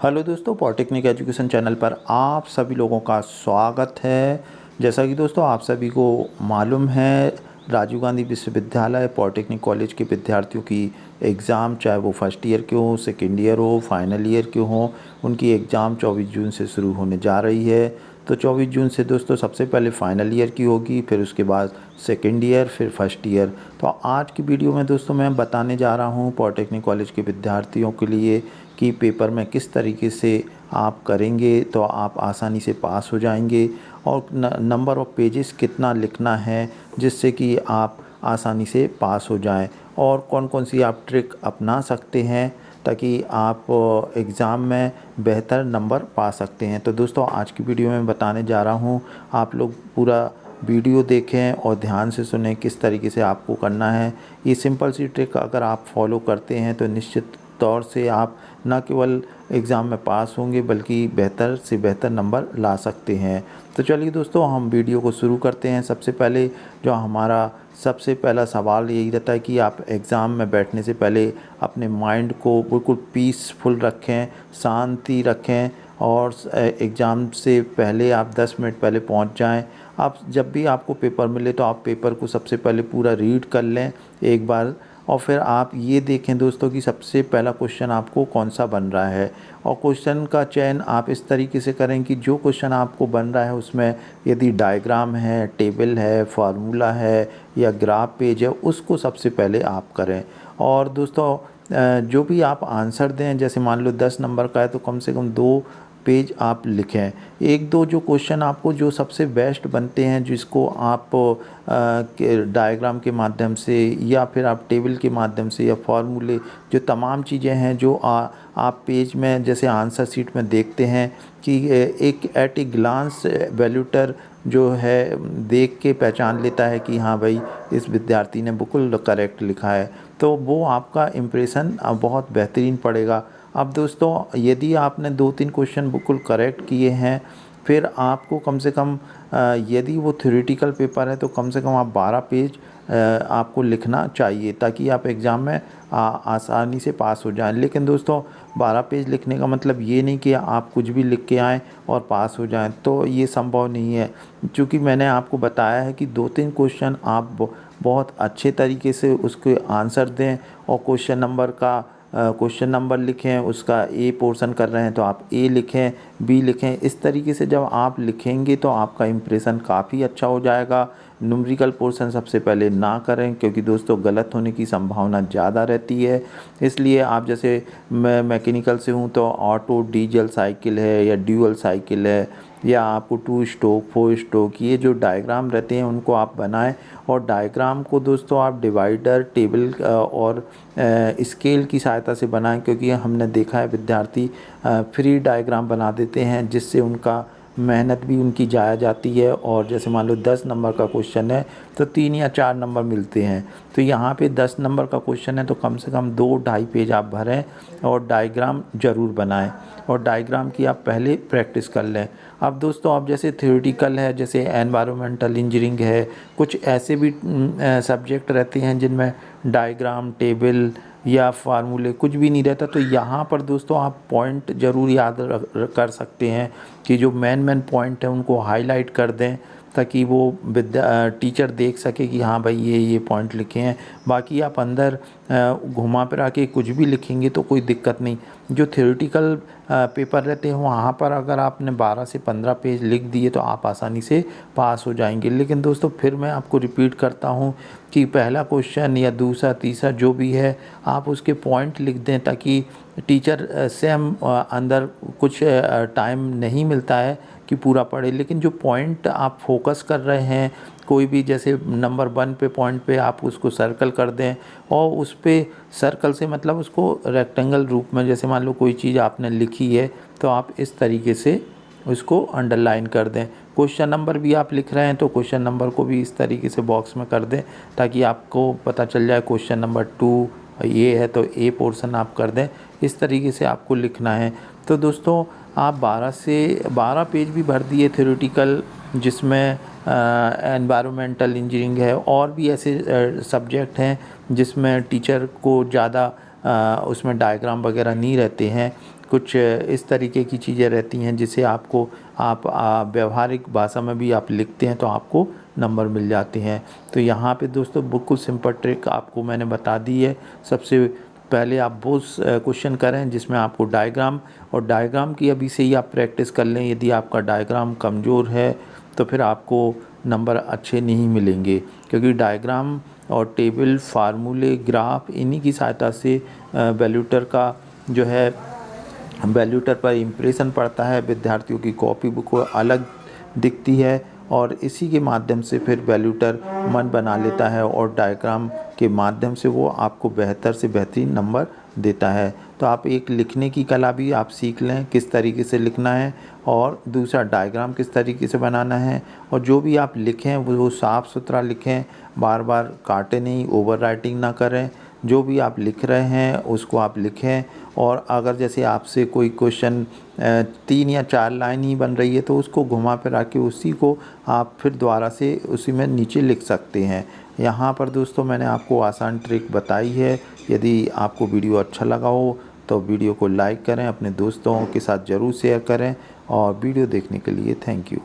Hello दोस्तों, polytechnic education channel पर आप सभी लोगों का स्वागत है। जैसा कि दोस्तों आप सभी को मालूम है, राजीव गांधी विश्वविद्यालय पॉलिटेक्निक कॉलेज के विद्यार्थियों की एग्ज़ाम, चाहे वो फर्स्ट ईयर के हो, सेकेंड ईयर हो, फाइनल ईयर के हों, उनकी एग्ज़ाम 24 जून से शुरू होने जा रही है। तो 24 जून से दोस्तों सबसे पहले फाइनल ईयर की होगी, फिर उसके बाद सेकेंड ईयर, फिर फर्स्ट ईयर। तो आज की वीडियो में दोस्तों मैं बताने जा रहा हूँ पॉलिटेक्निक कॉलेज के विद्यार्थियों के लिए कि पेपर में किस तरीके से आप करेंगे तो आप आसानी से पास हो जाएंगे, और नंबर ऑफ़ पेजेस कितना लिखना है जिससे कि आप आसानी से पास हो जाएं, और कौन कौन सी आप ट्रिक अपना सकते हैं ताकि आप एग्ज़ाम में बेहतर नंबर पा सकते हैं। तो दोस्तों आज की वीडियो में बताने जा रहा हूँ, आप लोग पूरा वीडियो देखें और ध्यान से सुनें किस तरीके से आपको करना है। ये सिंपल सी ट्रिक अगर आप फॉलो करते हैं तो निश्चित तौर से आप न केवल एग्ज़ाम में पास होंगे बल्कि बेहतर से बेहतर नंबर ला सकते हैं। तो चलिए दोस्तों हम वीडियो को शुरू करते हैं। सबसे पहले जो हमारा सबसे पहला सवाल यही रहता है कि आप एग्ज़ाम में बैठने से पहले अपने माइंड को बिल्कुल पीसफुल रखें, शांति रखें, और एग्ज़ाम से पहले आप 10 मिनट पहले पहुंच जाएं। आप जब भी आपको पेपर मिले तो आप पेपर को सबसे पहले पूरा रीड कर लें एक बार, और फिर आप ये देखें दोस्तों कि सबसे पहला क्वेश्चन आपको कौन सा बन रहा है, और क्वेश्चन का चयन आप इस तरीके से करें कि जो क्वेश्चन आपको बन रहा है उसमें यदि डायग्राम है, टेबल है, फार्मूला है या ग्राफ पेज है, उसको सबसे पहले आप करें। और दोस्तों जो भी आप आंसर दें, जैसे मान लो 10 नंबर का है तो कम से कम 2 पेज आप लिखें। एक दो जो क्वेश्चन आपको जो सबसे बेस्ट बनते हैं, जिसको आप डायग्राम के माध्यम से या फिर आप टेबल के माध्यम से या फॉर्मूले, जो तमाम चीज़ें हैं जो आप पेज में जैसे आंसर शीट में देखते हैं कि एक एट ए ग्लांस वैल्यूटर जो है देख के पहचान लेता है कि हाँ भाई इस विद्यार्थी ने बिल्कुल करेक्ट लिखा है, तो वो आपका इम्प्रेशन बहुत बेहतरीन पड़ेगा। अब दोस्तों यदि आपने 2-3 क्वेश्चन बिल्कुल करेक्ट किए हैं, फिर आपको कम से कम यदि वो थ्योरेटिकल पेपर है तो कम से कम आप 12 पेज आपको लिखना चाहिए ताकि आप एग्ज़ाम में आसानी से पास हो जाएं। लेकिन दोस्तों 12 पेज लिखने का मतलब ये नहीं कि आप कुछ भी लिख के आएँ और पास हो जाएं, तो ये संभव नहीं है। क्योंकि मैंने आपको बताया है कि 2-3 क्वेश्चन आप बहुत अच्छे तरीके से उसके आंसर दें, और क्वेश्चन नंबर लिखें, उसका ए पोर्शन कर रहे हैं तो आप ए लिखें, बी लिखें। इस तरीके से जब आप लिखेंगे तो आपका इम्प्रेशन काफ़ी अच्छा हो जाएगा। न्यूमेरिकल पोर्शन सबसे पहले ना करें क्योंकि दोस्तों गलत होने की संभावना ज़्यादा रहती है। इसलिए आप जैसे मैं मैकेनिकल से हूँ तो ऑटो डीजल साइकिल है या ड्यूअल साइकिल है, या आपको 2 स्ट्रोक 4 स्ट्रोक, ये जो डायग्राम रहते हैं उनको आप बनाएं। और डायग्राम को दोस्तों आप डिवाइडर, टेबल और स्केल की सहायता से बनाएं, क्योंकि हमने देखा है विद्यार्थी फ्री डायग्राम बना देते हैं जिससे उनका मेहनत भी उनकी जाया जाती है। और जैसे मान लो 10 नंबर का क्वेश्चन है तो 3 या 4 नंबर मिलते हैं, तो यहाँ पे 10 नंबर का क्वेश्चन है तो कम से कम 2-2.5 पेज आप भरें और डायग्राम ज़रूर बनाएं, और डायग्राम की आप पहले प्रैक्टिस कर लें। अब दोस्तों अब जैसे थ्योरेटिकल है, जैसे एनवायरमेंटल इंजीनियरिंग है, कुछ ऐसे भी सब्जेक्ट रहते हैं जिनमें डायग्राम, टेबल या फार्मूले कुछ भी नहीं रहता, तो यहाँ पर दोस्तों आप पॉइंट ज़रूर याद कर सकते हैं कि जो मेन पॉइंट है उनको हाईलाइट कर दें ताकि वो टीचर देख सके कि हाँ भाई ये पॉइंट लिखे हैं। बाकी आप अंदर घुमा फिरा के कुछ भी लिखेंगे तो कोई दिक्कत नहीं। जो थ्योरेटिकल पेपर रहते हैं वहाँ पर अगर आपने 12 से 15 पेज लिख दिए तो आप आसानी से पास हो जाएंगे। लेकिन दोस्तों फिर मैं आपको रिपीट करता हूँ कि पहला क्वेश्चन या दूसरा तीसरा जो भी है आप उसके पॉइंट लिख दें, ताकि टीचर से हम अंदर कुछ टाइम नहीं मिलता है कि पूरा पढ़े, लेकिन जो पॉइंट आप फोकस कर रहे हैं, कोई भी जैसे नंबर 1 पे पॉइंट पे आप उसको सर्कल कर दें, और उस पे सर्कल से मतलब उसको रेक्टेंगल रूप में, जैसे मान लो कोई चीज़ आपने लिखी है तो आप इस तरीके से उसको अंडरलाइन कर दें। क्वेश्चन नंबर भी आप लिख रहे हैं तो क्वेश्चन नंबर को भी इस तरीके से बॉक्स में कर दें ताकि आपको पता चल जाए क्वेश्चन नंबर 2 ये है तो ए पोर्शन आप कर दें। इस तरीके से आपको लिखना है। तो दोस्तों आप 12 से 12 पेज भी भर दिए थ्योरेटिकल, जिसमें एनवायरमेंटल इंजीनियरिंग है, और भी ऐसे सब्जेक्ट हैं जिसमें टीचर को ज़्यादा उसमें डायग्राम वगैरह नहीं रहते हैं। कुछ इस तरीके की चीज़ें रहती हैं जिसे आपको आप व्यवहारिक भाषा में भी आप लिखते हैं तो आपको नंबर मिल जाते हैं। तो यहाँ पे दोस्तों बिल्कुल सिंपल ट्रिक आपको मैंने बता दी है। सबसे पहले आप वो क्वेश्चन करें जिसमें आपको डायग्राम की अभी से ही आप प्रैक्टिस कर लें। यदि आपका डायग्राम कमज़ोर है तो फिर आपको नंबर अच्छे नहीं मिलेंगे, क्योंकि डायग्राम और टेबल, फार्मूले, ग्राफ इन्हीं की सहायता से वैल्यूटर का जो है वैल्यूटर पर इम्प्रेशन पड़ता है, विद्यार्थियों की कॉपी बुक अलग दिखती है और इसी के माध्यम से फिर वैल्यूटर मन बना लेता है और डायग्राम के माध्यम से वो आपको बेहतर से बेहतरीन नंबर देता है। तो आप एक लिखने की कला भी आप सीख लें, किस तरीके से लिखना है, और दूसरा डायग्राम किस तरीके से बनाना है, और जो भी आप लिखें वो साफ़ सुथरा लिखें, बार बार काटें नहीं, ओवर राइटिंग ना करें। जो भी आप लिख रहे हैं उसको आप लिखें, और अगर जैसे आपसे कोई क्वेश्चन 3 या 4 लाइन ही बन रही है तो उसको घुमा फिरा के उसी को आप फिर दोबारा से उसी में नीचे लिख सकते हैं। यहाँ पर दोस्तों मैंने आपको आसान ट्रिक बताई है। यदि आपको वीडियो अच्छा लगा हो तो वीडियो को लाइक करें, अपने दोस्तों के साथ ज़रूर शेयर करें, और वीडियो देखने के लिए थैंक यू।